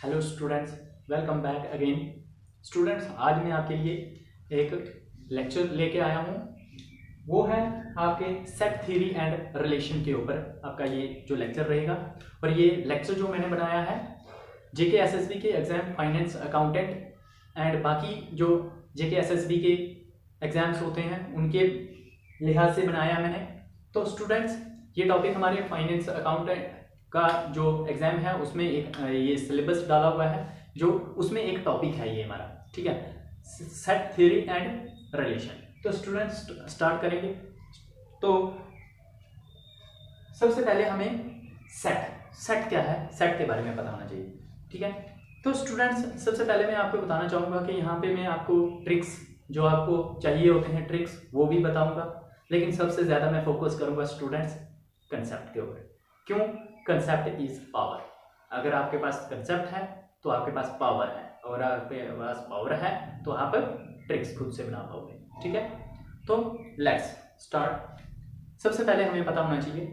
Hello students, welcome back again. Students, आज मैं आपके लिए एक लेक्चर लेके आया हूँ। वो है आपके सेट थ्योरी एंड रिलेशन के ऊपर आपका ये जो लेक्चर रहेगा। और ये लेक्चर जो मैंने बनाया है जेके एसएसबी के एग्जाम फाइनेंस अकाउंटेंट एंड बाकी जो जेके एसएसबी के एग्जाम्स होते हैं उनके लिहाज से बनाया मैंने। तो स्टूडेंट्स, ये टॉपिक हमारे फाइनेंस अकाउंटेंट का जो एग्जाम है उसमें एक ये सिलेबस डाला हुआ है, जो उसमें एक टॉपिक है ये हमारा, ठीक है, सेट थ्योरी एंड रिलेशन। तो स्टूडेंट्स स्टार्ट करेंगे। तो सबसे पहले हमें सेट क्या है, सेट के बारे में पता होना चाहिए, ठीक है। तो स्टूडेंट्स, सबसे पहले मैं आपको बताना चाहूँगा कि यहाँ पे मैं आपको ट्रिक्स जो आपको चाहिए होते हैं, ट्रिक्स वो भी बताऊँगा, लेकिन सबसे ज़्यादा मैं फोकस करूँगा स्टूडेंट्स कंसेप्ट के ऊपर। क्यों? Concept is power. अगर आपके पास कंसेप्ट है तो आपके पास पावर है, और आपके पास पावर है तो आप ट्रिक्स खुद से बना पाओगे, ठीक है। तो लेट्स स्टार्ट। सबसे पहले हमें पता होना चाहिए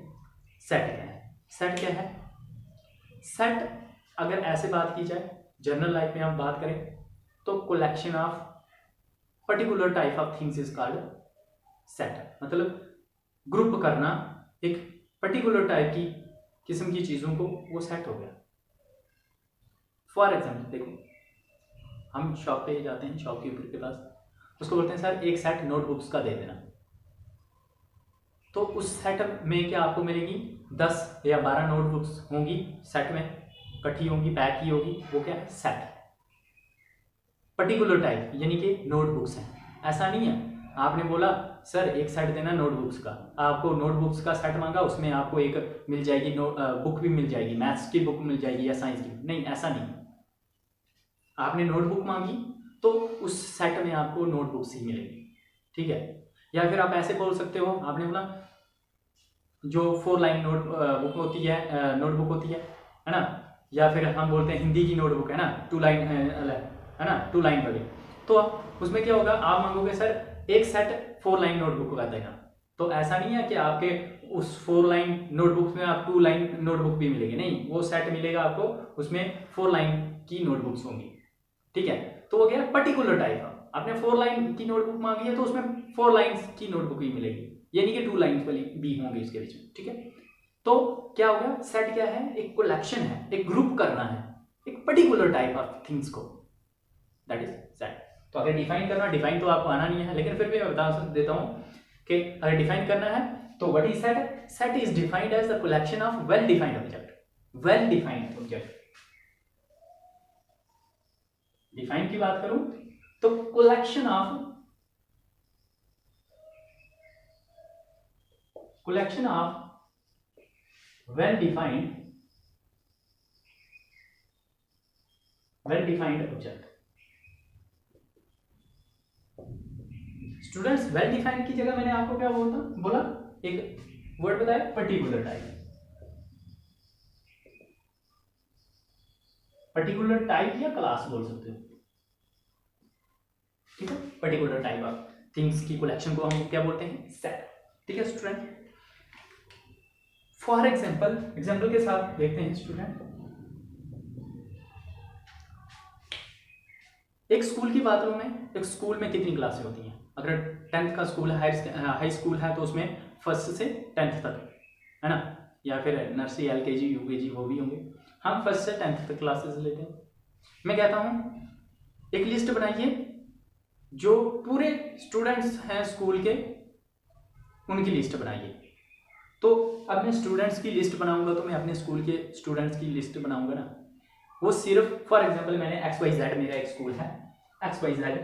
सेट क्या है। सेट क्या है? सेट अगर ऐसे बात की जाए, जनरल लाइफ में हम बात करें तो collection of particular type of things is called set. मतलब ग्रुप करना एक पर्टिकुलर टाइप की किस्म की चीज़ों को, वो सेट हो गया। फॉर एग्जाम्पल देखो, हम शॉप पे जाते हैं, शॉपकीपर के पास, उसको बोलते हैं सर एक सेट नोटबुक्स का दे देना। तो उस सेट में क्या आपको मिलेगी? 10 या 12 नोटबुक्स होंगी, सेट में इकट्ठी होंगी, पैक की होगी, वो क्या है? सेट। पर्टिकुलर टाइप यानी कि नोटबुक्स हैं। ऐसा नहीं है आपने बोला सर एक सेट देना नोटबुक्स का, आपको नोटबुक्स का सेट मांगा, उसमें आपको एक मिल जाएगी बुक भी मिल जाएगी, मैथ्स की बुक मिल जाएगी या साइंस की। नहीं, ऐसा नहीं। आपने नोटबुक मांगी तो उस सेट में आपको नोटबुक्स ही मिलेगी, ठीक है। या फिर आप ऐसे बोल सकते हो, आपने बोला जो 4 लाइन बुक होती है, नोटबुक होती है ना, या फिर हम बोलते हैं हिंदी की नोटबुक है ना, 2 लाइन है ना, 2 लाइन वाली। तो उसमें क्या होगा, आप मांगोगे सर एक सेट 4 लाइन नोटबुक का देना। तो ऐसा नहीं है कि आपके उस 4 लाइन नोटबुक में आप 2 लाइन नोटबुक भी मिलेगी, नहीं, वो सेट मिलेगा आपको, उसमें 4 लाइन की नोटबुक्स होंगी, ठीक है। तो वो क्या है? पर्टिकुलर टाइप का। आपने 4 लाइन की नोटबुक मांगी है तो उसमें 4 लाइन्स की नोटबुक ही मिलेगी, यानी कि 2 लाइन्स वाली भी होंगी इसके बीच में, ठीक है। तो क्या हो गया? सेट क्या है? एक कलेक्शन है, एक ग्रुप करना है एक पर्टिकुलर टाइप ऑफ थिंग्स को, दैट इज सेट। तो अगर डिफाइन करना, डिफाइन तो आपको आना नहीं है, लेकिन फिर भी मैं बता देता हूं कि अगर डिफाइन करना है तो what is set? Set is defined as the collection of well defined object. Well defined object. Define की बात करूं तो collection of well defined object. Students, well defined की जगह मैंने आपको क्या बोला? एक वर्ड बताया, पर्टिकुलर टाइप। पर्टिकुलर टाइप या क्लास बोल सकते हो, ठीक है। पर्टिकुलर टाइप ऑफ थिंग्स की कलेक्शन को हम क्या बोलते हैं? सेट, ठीक है स्टूडेंट। फॉर एग्जाम्पल के साथ देखते हैं स्टूडेंट। एक स्कूल की बात करूं मैं, एक स्कूल में कितनी क्लासें होती हैं? अगर 10th का स्कूल है, हाई स्कूल है, तो उसमें 1st से 10th तक है ना, या फिर नर्सरी, LKG, UKG वो भी होंगे। हम 1st से 10th तक क्लासेस लेते हैं। मैं कहता हूं एक लिस्ट बनाइए जो पूरे स्टूडेंट्स हैं स्कूल के, उनकी लिस्ट बनाइए। तो अब मैं स्टूडेंट्स की लिस्ट बनाऊंगा तो मैं अपने स्कूल के स्टूडेंट्स की लिस्ट बनाऊंगा ना, वो सिर्फ फॉर एग्जाम्पल मैंने XYZ, मेरा एक स्कूल है, XYZ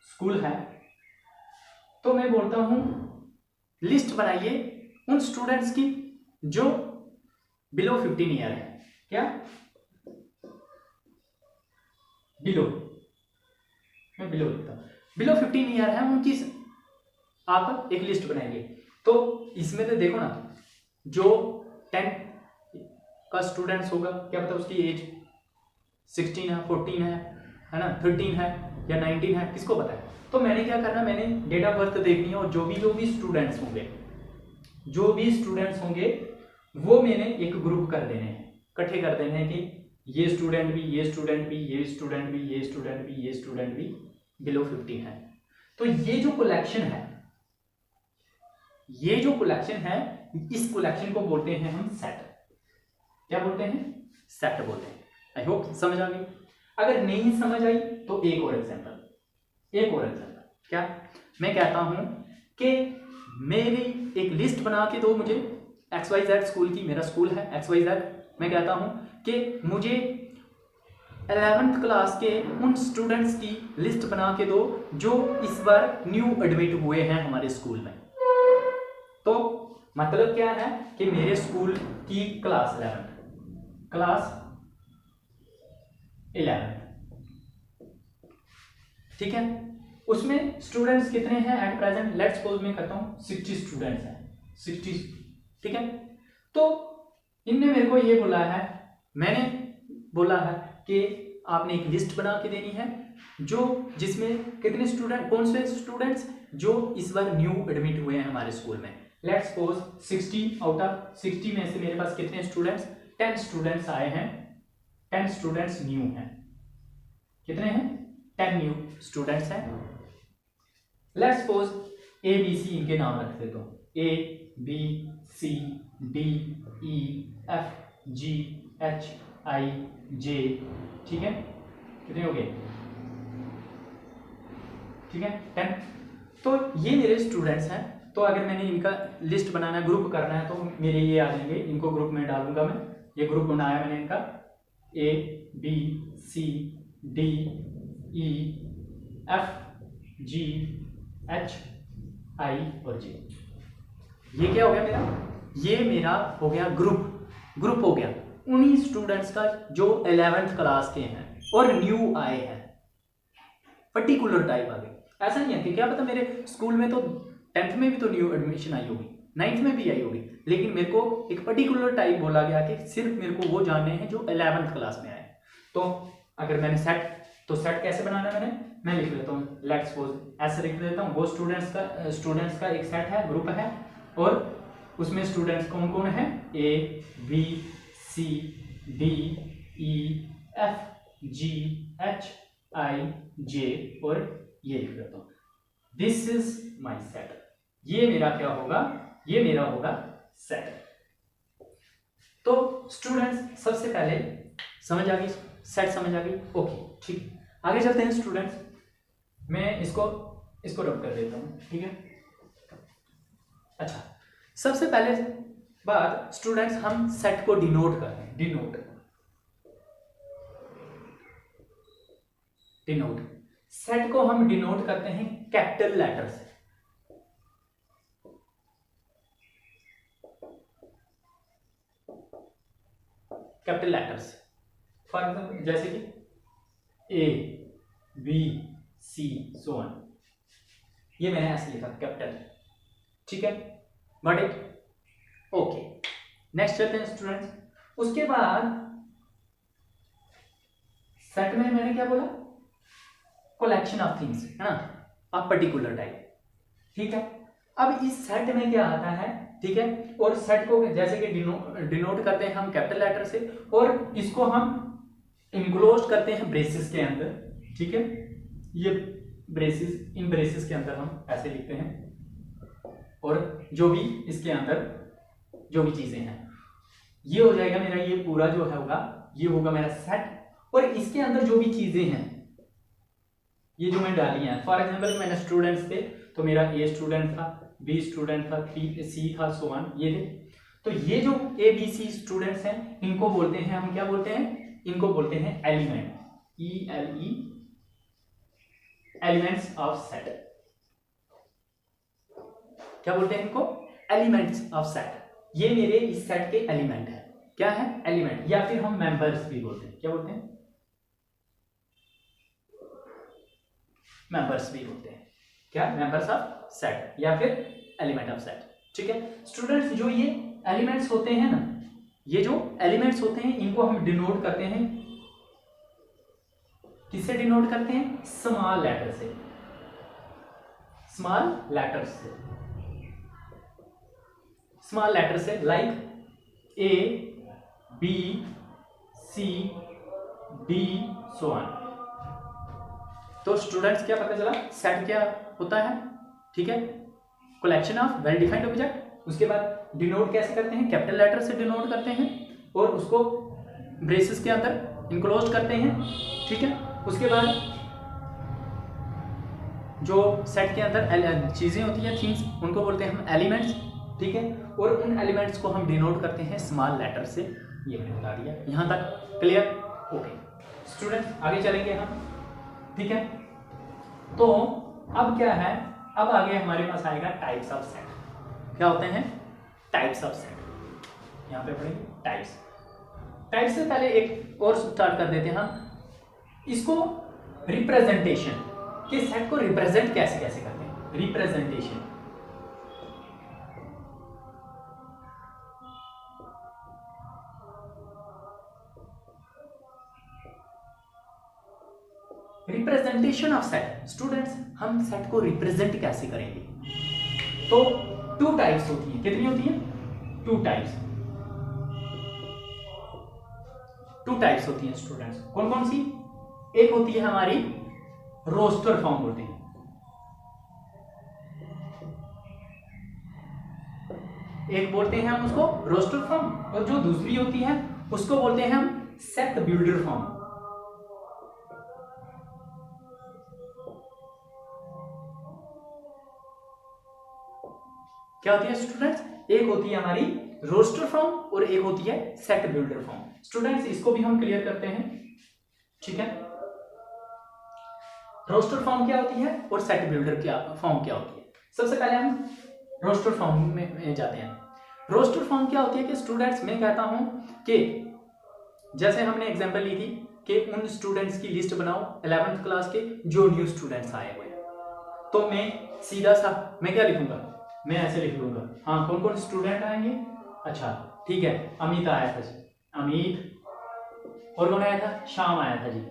स्कूल है, तो मैं बोलता हूं लिस्ट बनाइए उन स्टूडेंट्स की जो बिलो 15 ईयर है। क्या? बिलो, मैं बिलो लिखता हूं, बिलो 15 ईयर है उनकी आप एक लिस्ट बनाएंगे। तो इसमें तो देखो ना, जो 10 का स्टूडेंट्स होगा, क्या पता उसकी एज 16 है, 14 है ना, 13 है या 19 है, किसको पता है। तो मैंने क्या करना, मैंने डेट ऑफ बर्थ देखनी है, और जो भी स्टूडेंट्स होंगे वो मैंने एक ग्रुप कर देने हैं, इकट्ठे कर देने हैं कि ये स्टूडेंट भी, ये स्टूडेंट भी, ये स्टूडेंट भी, ये स्टूडेंट भी, ये स्टूडेंट भी बिलो 15 है। तो ये जो कलेक्शन है, ये जो कलेक्शन है, इस कलेक्शन को बोलते हैं हम सेट। क्या बोलते हैं? सेट बोलते हैं। आई होप समझ आ गई। अगर नहीं समझ आई तो एक और एग्जांपल, क्या मैं कहता हूं कि मेरी एक लिस्ट बना के दो मुझे XYZ स्कूल की, मेरा स्कूल है XYZ। मैं कहता हूं कि मुझे 11th क्लास के उन स्टूडेंट्स की लिस्ट बना के दो जो इस बार न्यू एडमिट हुए हैं हमारे स्कूल में। तो मतलब क्या है कि मेरे स्कूल की क्लास 11, ठीक है, उसमें स्टूडेंट्स कितने हैं एट प्रेजेंट? लेट्स सपोज मैं करता हूं 60 स्टूडेंट्स हैं, 60, ठीक है। तो इनने मेरे को ये बोला है, मैंने बोला है कि आपने एक लिस्ट बना के देनी है जो जिसमें कितने स्टूडेंट, कौन से स्टूडेंट्स जो इस बार न्यू एडमिट हुए हैं हमारे स्कूल में। लेट्स सपोज 60 आउट ऑफ 60 में से मेरे पास कितने स्टूडेंट्स? 10 स्टूडेंट्स आए हैं, 10 स्टूडेंट्स न्यू हैं। कितने हैं? 10 न्यू स्टूडेंट्स हैं। लेट्स सपोज ABC इनके नाम रख देता हूं, ABCDEFGHIJ, ठीक है। कितने हो गए? ठीक है, 10। तो ये मेरे स्टूडेंट्स हैं। तो अगर मैंने इनका लिस्ट बनाना है, ग्रुप करना है, तो मेरे ये आ जाएंगे, इनको ग्रुप में डालूंगा मैं। ये ग्रुप बनाया मैंने इनका ABCDEFGHI और J। ये क्या हो गया मेरा? ये मेरा हो गया ग्रुप हो गया उन्हीं स्टूडेंट्स का जो 11th क्लास के हैं और न्यू आए हैं। पर्टिकुलर टाइप आ गई। ऐसा नहीं है कि क्या पता मेरे स्कूल में तो 10th में भी तो न्यू एडमिशन आई होगी, 9th में भी आई होगी, लेकिन मेरे को एक पर्टिकुलर टाइप बोला गया कि सिर्फ मेरे को वो जानने हैं जो 11th क्लास में आए। तो अगर मैंने सेट, तो सेट कैसे बनाना है मैं लिख लेता हूँ। लेट्स सपोज ऐसे लिख देता हूँ, वो स्टूडेंट्स का एक सेट है, ग्रुप है, और उसमें स्टूडेंट्स कौन कौन है? ABCDEFGHIJ और ये लिख देता हूँ। This is my set. ये मेरा क्या होगा? ये मेरा होगा सेट। तो स्टूडेंट्स सबसे पहले समझ आ गई, सेट समझ आ गई, ओके ठीक। आगे चलते हैं स्टूडेंट्स, मैं इसको रब कर देता हूँ, ठीक है। अच्छा, सबसे पहले बात स्टूडेंट्स, हम सेट को डिनोट कर रहे हैं। डिनोट सेट को हम डिनोट करते हैं कैपिटल लेटर से। कैपिटल लेटर से, फॉर एग्जाम्पल जैसे कि ABC सो ऑन, ये मैंने ऐसे लिखा कैपिटल, ठीक है, गॉट इट, ओके। नेक्स्ट चलते हैं स्टूडेंट्स। उसके बाद सेट में मैंने क्या बोला? कलेक्शन ऑफ थिंग्स, है ना, ऑफ पर्टिकुलर टाइप, ठीक है। अब इस सेट में क्या आता है, ठीक है, और सेट को जैसे कि डिनोट करते हैं हम कैपिटल लेटर से, और इसको हम इनक्लोज करते हैं ब्रेसेस के अंदर, ठीक है। ये ब्रेसेस, इन ब्रेसेस के अंदर हम ऐसे लिखते हैं, और जो भी इसके अंदर जो भी चीजें हैं, ये हो जाएगा मेरा, ये पूरा जो है होगा, ये होगा मेरा सेट। और इसके अंदर जो भी चीजें हैं, ये जो मैंने डाली हैं, फॉर एग्जांपल मैंने स्टूडेंट्स थे, तो मेरा A स्टूडेंट था, B स्टूडेंट था, C था, सो ऑन, ये थे। तो ये जो ABC स्टूडेंट्स हैं, इनको बोलते हैं हम, क्या बोलते हैं? इनको बोलते हैं element, ELE, elements of set. क्या बोलते हैं इनको? Elements of set. ये मेरे इस सेट के एलिमेंट है। क्या है? एलिमेंट, या फिर हम मेंबर्स भी बोलते हैं। क्या बोलते हैं? मेंबर्स भी बोलते हैं। क्या? मेंबर्स ऑफ सेट या फिर एलिमेंट ऑफ सेट, ठीक है। स्टूडेंट्स, जो ये एलिमेंट्स होते हैं ना, ये जो एलिमेंट्स होते हैं, इनको हम डिनोट करते हैं, किससे डिनोट करते हैं? स्मॉल लेटर से, स्मॉल लेटर्स से, स्मॉल लेटर से, like A, B, C, D so on. तो स्टूडेंट्स क्या पता चला, सेट क्या होता है, ठीक है, collection of well defined object. उसके बाद डिनोट कैसे करते हैं, कैपिटल लेटर से डिनोट करते हैं और उसको ब्रेसेस के अंदर इनक्लोज करते हैं, ठीक है। उसके बाद जो सेट के अंदर चीजें होती हैं, थिंग्स, उनको बोलते हैं हम एलिमेंट्स, ठीक है। और उन एलिमेंट्स को हम डिनोट करते हैं स्मॉल लेटर से। ये मैंने बता दिया, यहाँ तक क्लियर, ओके। स्टूडेंट्स आगे चलेंगे हम, ठीक है। तो अब क्या है, अब आगे हमारे पास आएगा टाइप्स ऑफ सेट। क्या होते हैं टाइप्स ऑफ सेट, यहाँ पे पढ़ेंगे टाइप्स। टाइप्स से पहले एक और स्टार्ट कर देते हैं हम इसको, रिप्रेजेंटेशन के सेट को रिप्रेजेंट कैसे कैसे करते हैं, representation. Representation of set, students हम सेट को रिप्रेजेंट कैसे करेंगे। तो टू टाइप्स होती हैं, कितनी होती हैं, टू टाइप्स, टू टाइप्स होती हैं स्टूडेंट्स। कौन कौन सी, एक होती है हमारी रोस्टर फॉर्म बोलते हैं, एक बोलते हैं हम उसको रोस्टर फॉर्म, और जो दूसरी होती है उसको बोलते हैं हम सेट बिल्डर फॉर्म। क्या होती है स्टूडेंट्स, एक होती है हमारी रोस्टर फॉर्म और एक होती है सेट बिल्डर फॉर्म। स्टूडेंट्स इसको भी हम क्लियर करते हैं, ठीक है। रोस्टर फॉर्म क्या होती है और सेट बिल्डर क्या फॉर्म क्या होती है। सबसे पहले हम रोस्टर फॉर्म में जाते हैं। रोस्टर फॉर्म क्या होती है कि स्टूडेंट्स मैं कहता हूं कि जैसे हमने एग्जांपल ली थी कि उन स्टूडेंट्स की लिस्ट बनाओ 11th क्लास के जो न्यू स्टूडेंट्स आए हुए हैं, तो मैं सीधा सा मैं क्या लिखूंगा, मैं ऐसे लिख लूंगा, हाँ कौन कौन स्टूडेंट आएंगे, अच्छा ठीक है, अमित आया था जी, अमित, और कौन आया था, श्याम आया था जी,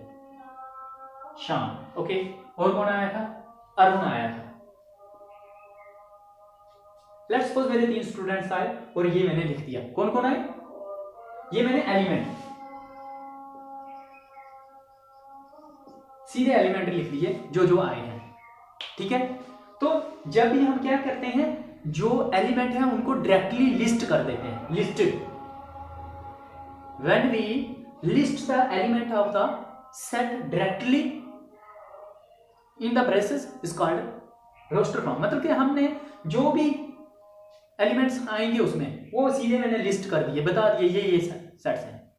श्याम, ओके, और कौन आया था, अरुण आया था। लेट्स सपोज मेरे 3 स्टूडेंट्स आए और ये मैंने लिख दिया, कौन कौन आए, ये मैंने एलिमेंट, सीधे एलिमेंट लिख दिए जो जो आए हैं, ठीक है। तो जब भी हम क्या करते हैं, जो एलिमेंट है उनको डायरेक्टली लिस्ट कर देते हैं, listed, when we list the element of the set directly in the braces is called roster form. मतलब कि हमने जो भी एलिमेंट्स आएंगे उसमें वो सीधे मैंने लिस्ट कर दिए, बता दिए ये सेट्स हैं,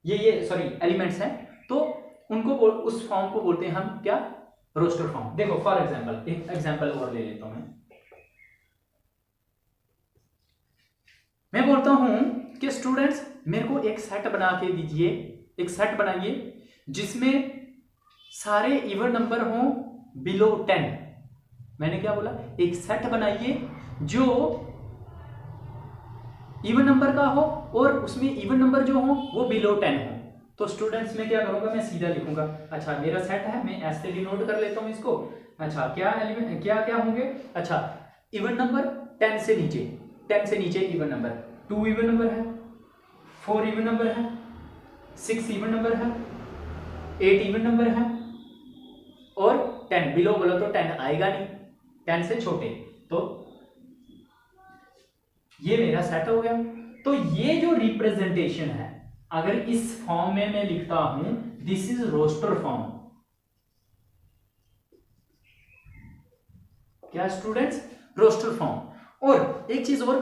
ये सॉरी एलिमेंट्स हैं, तो उनको उस फॉर्म को बोलते हैं हम क्या, रोस्टर फॉर्म। देखो फॉर एग्जांपल एक एग्जांपल और ले लेता हूं मैं बोलता हूं कि स्टूडेंट्स मेरे को एक सेट बना के दीजिए, एक सेट बनाइए जिसमें सारे इवन नंबर हों बिलो 10। मैंने क्या बोला, एक सेट बनाइए जो इवन नंबर का हो और उसमें इवन नंबर जो हो वो बिलो 10 हो। तो स्टूडेंट्स में क्या करूंगा, मैं सीधा लिखूंगा, अच्छा मेरा सेट है, मैं ऐसे डिनोट कर लेता हूं इसको, अच्छा क्या एलिमेंट क्या क्या होंगे, अच्छा इवन नंबर 10 से नीचे, 10 से नीचे इवन नंबर, 2 इवन नंबर है, 4 इवन नंबर है, 6 इवन नंबर है, 8 इवन नंबर है, और 10 बिलो बोलो तो 10 आएगा नहीं, 10 से छोटे, तो ये मेरा सेट हो गया। तो ये जो रिप्रेजेंटेशन है, अगर इस फॉर्म में मैं लिखता हूं दिस इज रोस्टर फॉर्म, क्या स्टूडेंट्स, रोस्टर फॉर्म। और एक चीज और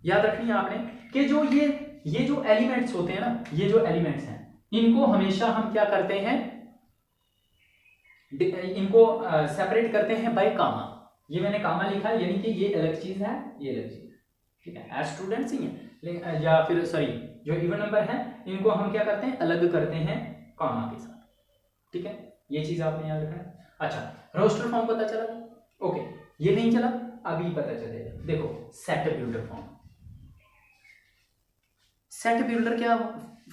याद रखनी है आपने कि जो ये जो एलिमेंट्स होते हैं ना, ये जो एलिमेंट्स हैं इनको हमेशा हम क्या करते हैं, इनको सेपरेट करते हैं बाय कामा। ये मैंने कामा लिखा है, यानी कि ये अलग चीज है, ये अलग चीज, ठीक है, एज स्टूडेंट्स ही है, या फिर सॉरी जो इवन नंबर है इनको हम क्या करते हैं, अलग करते हैं कामा के साथ, ठीक है, ये चीज आपने याद रखना है। अच्छा रोस्टर फॉर्म पता चला, ओके, ये नहीं चला, अभी पता चलेगा, देखो set builder form. Set builder क्या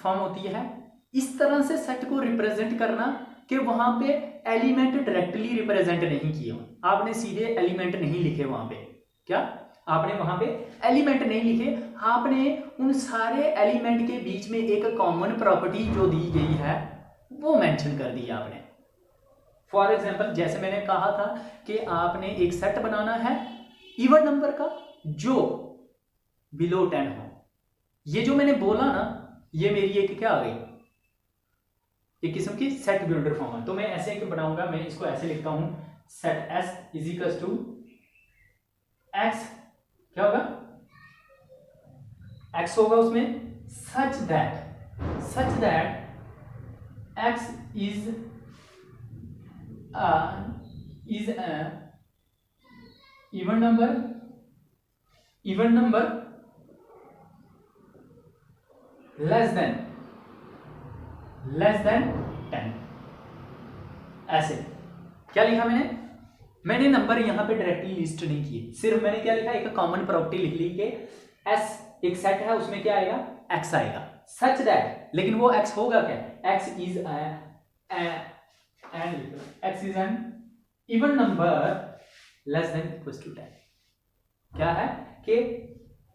फॉर्म होती है, इस तरह से सेट को रिप्रेजेंट करना कि वहां पे एलिमेंट डायरेक्टली रिप्रेजेंट नहीं किए, आपने सीधे एलिमेंट नहीं लिखे वहां पे, क्या आपने वहां पे एलिमेंट नहीं लिखे, आपने उन सारे एलिमेंट के बीच में एक कॉमन प्रॉपर्टी जो दी गई है वो मेंशन कर दी आपने। फॉर एग्जांपल जैसे मैंने कहा था कि आपने एक सेट बनाना है इवन नंबर का जो बिलो 10 हो। ये जो मैंने बोला ना, ये मेरी एक क्या आ गई, एक किस्म की सेट बिल्डर फॉर्म है। तो मैं ऐसे एक बनाऊंगा, मैं इसको ऐसे लिखता हूं, set s is equal to x, क्या होगा, एक्स होगा उसमें such that x is even number less than 10। ऐसे क्या लिखा मैंने नंबर यहां पे डायरेक्टली लिस्ट नहीं किए, सिर्फ मैंने क्या लिखा, एक कॉमन प्रॉपर्टी लिख ली कि एस एक सेट है, उसमें क्या आएगा, एक्स आएगा, सच दैट, लेकिन वो एक्स होगा क्या, x is an even number less than equal to 10। क्या है कि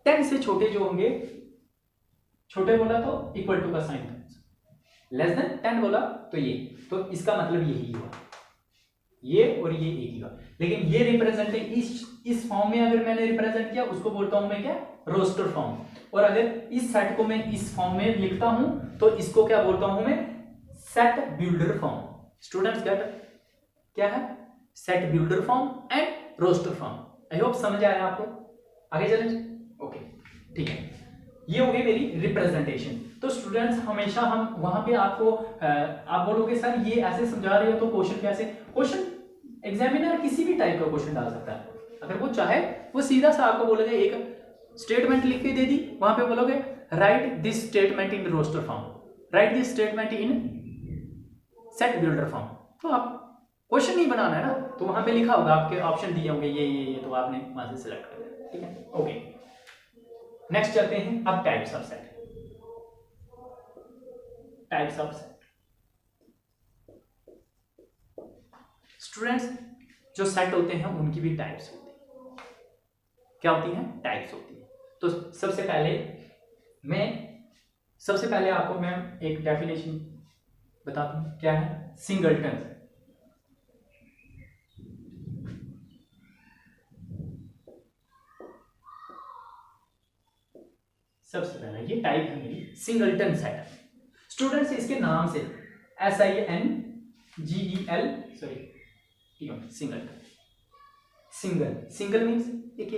10 से छोटे जो होंगे, छोटे बोला तो इक्वल टू का साइन, लेस देन 10 बोला तो ये, तो इसका मतलब यही हुआ, ये और ये एक ही हुआ। लेकिन ये रिप्रेजेंट इस फॉर्म में अगर मैंने रिप्रेजेंट किया उसको बोलता हूं मैं क्या, रोस्टर फॉर्म। और अगर इस सेट को मैं इस फॉर्म में लिखता हूं तो इसको क्या बोलता हूं मैं, सेट बिल्डर फॉर्म। स्टूडेंट्स क्या है, set builder form and roster form. I hope समझ आया आपको, आगे चलें। ओके ठीक है, ये हो गई मेरी रिप्रेजेंटेशन। तो स्टूडेंट्स हमेशा हम वहां पे आपको आप बोलोगे सर ये ऐसे समझा रहे हो तो क्वेश्चन कैसे, क्वेश्चन एग्जामिनर किसी भी टाइप का क्वेश्चन डाल सकता है। अगर वो चाहे वो सीधा सा आपको बोलोगे एक स्टेटमेंट लिख के दे दी, वहां पे बोलोगे write this statement in roster form, write this statement in set builder form, तो आप क्वेश्चन नहीं बनाना है ना, तो वहां पे लिखा होगा, आपके ऑप्शन दिए होंगे ये, तो आपने वहां से सिलेक्ट कर लिया, ठीक है। ओके नेक्स्ट चलते हैं अब types of set. Types of set students, जो सेट होते हैं उनकी भी टाइप्स होती है। क्या होती हैं, टाइप्स होती है। तो सबसे पहले आपको मैं एक डेफिनेशन बताता हूं, क्या है, सिंगलटन। सबसे पहला ये टाइप है मेरी सिंगलटन सेट। स्टूडेंट्स इसके नाम से SINGEL सिंगलटन, सिंगल मीन्स एक,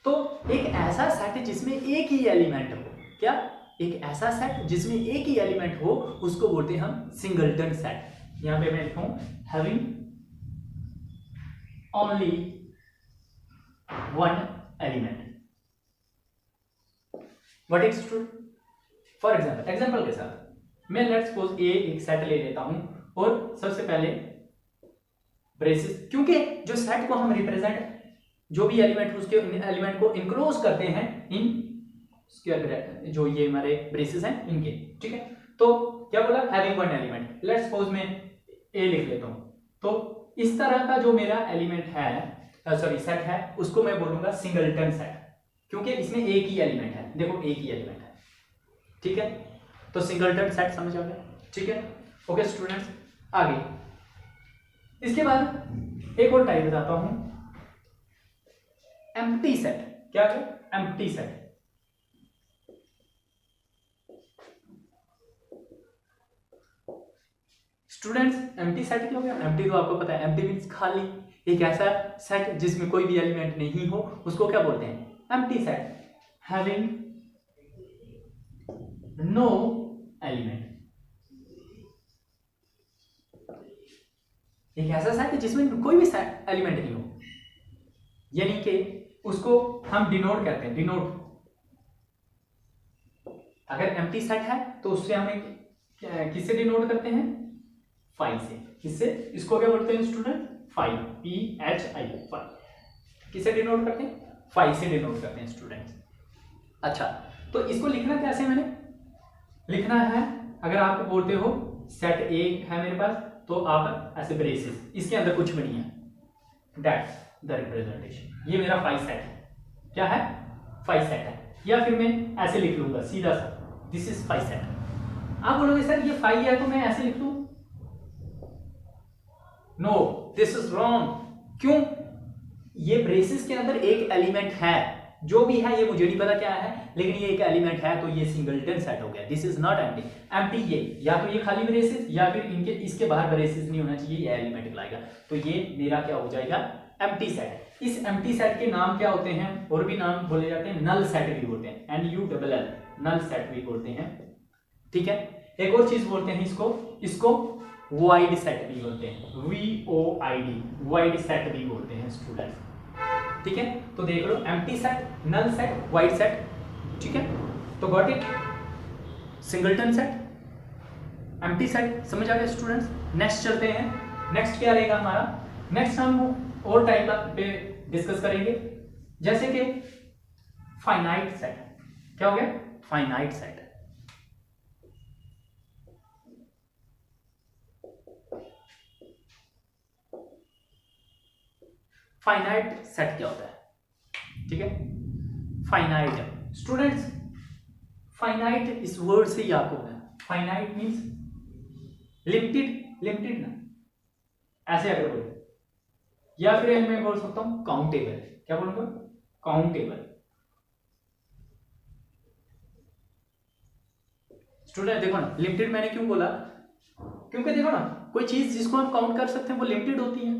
तो एक ऐसा सेट जिसमें एक ही एलिमेंट हो, क्या, एक ऐसा सेट जिसमें एक ही एलिमेंट हो उसको बोलते हैं हम सिंगलटन सेट। यहां पे मैं लिखूं having only one element. What is true, for example के साथ मैं लेट्स सपोज एक सेट ले लेता हूं और सबसे पहले ब्रेसेस, क्योंकि जो सेट को हम रिप्रेजेंट, जो भी एलिमेंट उसके एलिमेंट को इनक्लोज करते हैं इन जो ये हमारे ब्रेसेस हैं इनके, ठीक है। तो क्या बोला, having one element, let's suppose मैं ए लिख लेता हूं, तो इस तरह का जो मेरा एलिमेंट है, सेट है, उसको मैं बोलूंगा सिंगलटन सेट, क्योंकि इसमें एक ही एलिमेंट है, देखो एक ही एलिमेंट है, ठीक है। तो सिंगलटन सेट समझ आ गया, ठीक है। ओके स्टूडेंट्स, आगे इसके बाद एक और टाइप बताता हूं, एम्प्टी सेट। क्या है empty set, students empty set क्या हो गया, एम्प्टी तो आपको पता है, एम्प्टी मींस खाली, एक ऐसा सेट जिसमें कोई भी एलिमेंट नहीं हो उसको क्या बोलते हैं, empty set. Having no element, एक ऐसा सेट जिसमें कोई भी एलिमेंट नहीं हो, यानी कि उसको हम डिनोट करते हैं, डिनोट। अगर एम्प्टी सेट है तो उससे हम किससे डिनोट करते हैं, फाइव से। किससे, इसको क्या बोलते हैं स्टूडेंट, फाइव, PHI, फाइव। किससे डिनोट करते हैं, फाइव से डिनोट करते हैं स्टूडेंट्स। अच्छा, तो इसको लिखना कैसे, मैंने लिखना है, अगर आप बोलते हो सेट ए है मेरे पास, तो आप ऐसे ब्रेसेस, इसके अंदर कुछ भी नहीं है, दैट्स द रिप्रेजेंटेशन। ये मेरा फाइव सेट है, क्या है, 5 सेट है। या फिर मैं ऐसे लिख लूंगा सीधा सा, दिस इज 5 सेट। आप बोलोगे सर ये 5 है तो मैं ऐसे लिख लूं, नो दिस इज रॉन्ग। क्यों, ये ब्रेसेस के अंदर एक एलिमेंट है, जो भी है ये मुझे नहीं पता क्या है, लेकिन ये एक एलिमेंट है, तो ये सिंगलटन सेट हो गया। This is not empty. Empty ये या तो ये खाली ब्रेसेस या फिर इनके इसके बाहर ब्रेसेस नहीं होना चाहिए, ये एलिमेंट लाएगा, तो ये मेरा क्या हो जाएगा, एम्प्टी सेट। इस एम्प्टी सेट के नाम क्या होते हैं, और भी नाम बोले जाते हैं, नल सेट भी बोलते हैं, NULL, नल सेट भी बोलते हैं। ठीक है, एक और चीज बोलते हैं इसको वाइड सेट भी बोलते हैं, VOID, वाइड सेट भी बोलते हैं स्टूडेंट। ठीक है, तो देख लो, empty set, null set, void set. ठीक है, तो got it, singleton set, empty set, समझ आ गया स्टूडेंट्स। नेक्स्ट चलते हैं, नेक्स्ट क्या रहेगा हमारा, नेक्स्ट हम और टाइप पे डिस्कस करेंगे, जैसे कि फाइनाइट सेट। क्या हो गया, फाइनाइट सेट। फाइनाइट सेट क्या होता है, ठीक है, फाइनाइट स्टूडेंट्स, फाइनाइट इस वर्ड से ही आपको है, फाइनाइट मींस लिमिटेड, लिमिटेड ना, ऐसे अगर बोले, या फिर मैं बोल सकता हूं काउंटेबल। क्या बोलूंगा, काउंटेबल। स्टूडेंट देखो ना, लिमिटेड मैंने क्यों बोला, क्योंकि देखो ना, कोई चीज जिसको हम काउंट कर सकते हैं वो लिमिटेड होती है,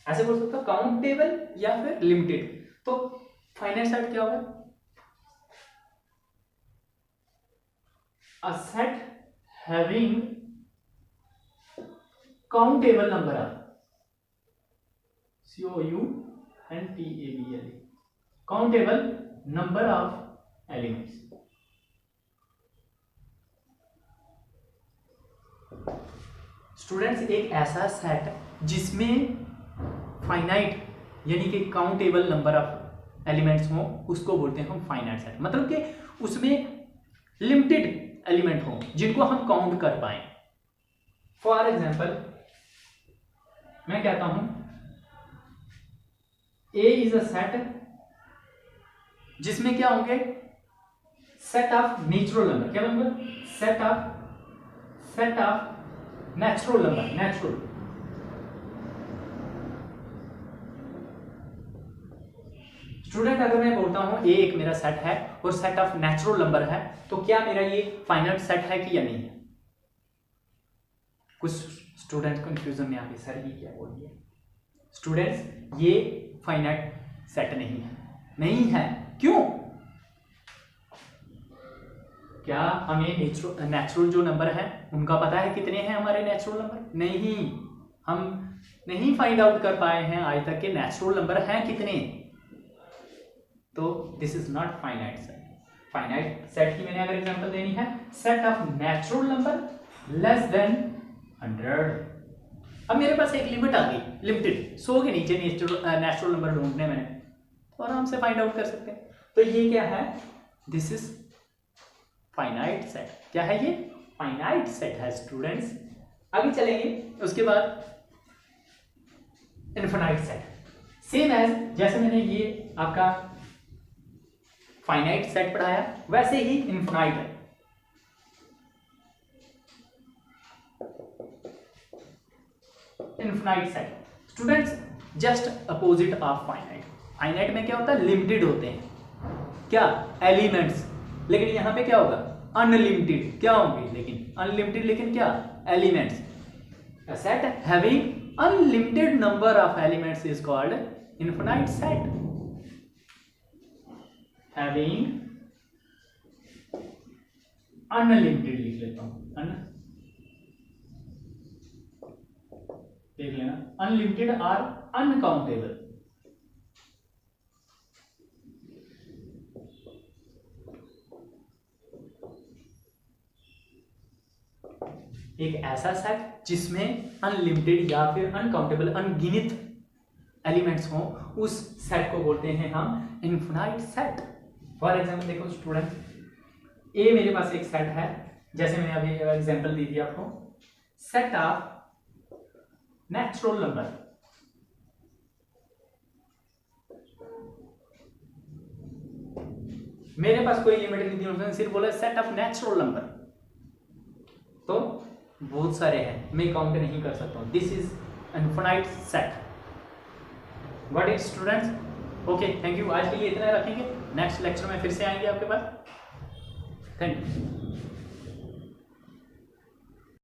ऐसे बोल सकते हो काउंटेबल या फिर लिमिटेड। तो फाइनाइट सेट क्या होगा, a set having countable number of, COUNTABLE, countable number of elements. Students, एक ऐसा सेट जिसमें फाइनाइट यानी कि काउंटेबल नंबर ऑफ एलिमेंट्स हो, उसको बोलते हैं हम फाइनाइट सेट। मतलब कि उसमें लिमिटेड एलिमेंट हो जिनको हम काउंट कर पाए। फॉर एग्जांपल मैं कहता हूं ए इज अ सेट जिसमें क्या होंगे, सेट ऑफ नेचुरल नंबर। क्या बनूंगा, set of natural number, natural. Student, अगर मैं बोलता हूं ए एक मेरा सेट है और सेट ऑफ नेचुरल नंबर है, तो क्या मेरा ये फाइनाइट सेट है कि या नहीं है। कुछ स्टूडेंट कंफ्यूजन में आ गए, सर ये क्या बोल दिया। स्टूडेंट्स, ये फाइनाइट सेट नहीं है, नहीं है। क्यों, क्या हमें नेचुरल जो नंबर है उनका पता है कितने हैं हमारे नेचुरल नंबर, नहीं, हम नहीं फाइंड आउट कर पाए हैं आज तक के नेचुरल नंबर हैं कितने। तो this is not finite set. Finite set की मैंने अगर एग्जांपल देनी है, set of natural number less then 100। अब मेरे पास एक लिमिट आ गई, लिमिटेड, 100 के नीचे नेचुरल नंबर ढूंढने में, तो आराम से फाइंड आउट कर सकते हैं। तो ये क्या है, दिस इज फाइनाइट सेट। क्या है ये, फाइनाइट सेट है स्टूडेंट्स। आगे चलेंगे, उसके बाद इनफिनाइट सेट। सेम एज जैसे मैंने ये आपका फाइनाइट सेट पढ़ाया, वैसे ही इनफिनाइट है। Infinite set students, just opposite of finite. Finite में क्या होता है, लिमिटेड होते हैं क्या, एलिमेंट्स, लेकिन यहां पे क्या होगा, अनलिमिटेड। क्या होंगे, लेकिन अनलिमिटेड, लेकिन क्या, elements. A set having unlimited number of elements is called infinite set. Having unlimited लिख लेता हूं, देख लेना, अनलिमिटेड और अनकाउंटेबल। एक ऐसा सेट जिसमें अनलिमिटेड या फिर अनकाउंटेबल, अनगिनत एलिमेंट्स हों, उस सेट को बोलते हैं हम इनफिनाइट सेट। फॉर एग्जांपल देखो स्टूडेंट, ए मेरे पास एक सेट है, जैसे मैंने अभी एग्जांपल दी थी आपको, सेट ऑफ नेचुरल नंबर मेरे पास कोई लिमिट नहीं थी, उसने सिर्फ बोला सेट ऑफ नेचुरल नंबर, तो बहुत सारे हैं, मैं काउंट नहीं कर सकता हूँ। This is infinite set. Got it students? Okay, thank you. आज के लिए इतना रखेंगे, नेक्स्ट लेक्चर में फिर से आएंगे आपके पास। Thank you.